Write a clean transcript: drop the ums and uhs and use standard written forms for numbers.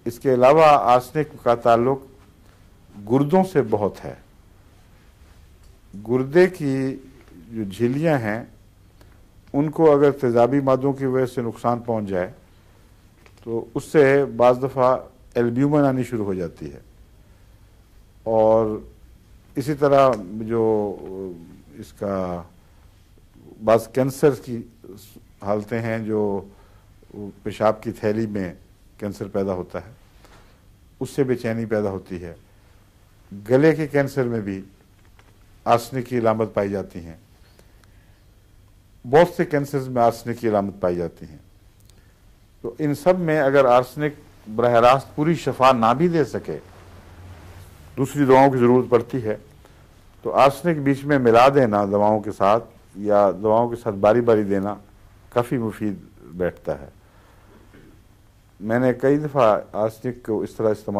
इसके अलावा आर्सेनिक का ताल्लुक गुर्दों से बहुत है। गुर्दे की जो झिल्लियाँ हैं उनको अगर तेज़ाबी मादों की वजह से नुकसान पहुंच जाए तो उससे बाज़ दफ़ा एल्ब्यूमिन आनी शुरू हो जाती है। और इसी तरह जो इसका बाज़ कैंसर की हालतें हैं, जो पेशाब की थैली में कैंसर पैदा होता है, उससे बेचैनी पैदा होती है। गले के कैंसर में भी आर्सेनिक की अलामत पाई जाती हैं। बहुत से कैंसर्स में आर्सेनिक की अलामत पाई जाती हैं। तो इन सब में अगर आर्सेनिक बरह रास्त पूरी शफा ना भी दे सके, दूसरी दवाओं की ज़रूरत पड़ती है, तो आर्सेनिक बीच में मिला देना दवाओं के साथ या दवाओं के साथ बारी बारी देना काफ़ी मुफीद बैठता है। मैंने कई दफ़ा आर्सेनिक को इस तरह इस्तेमाल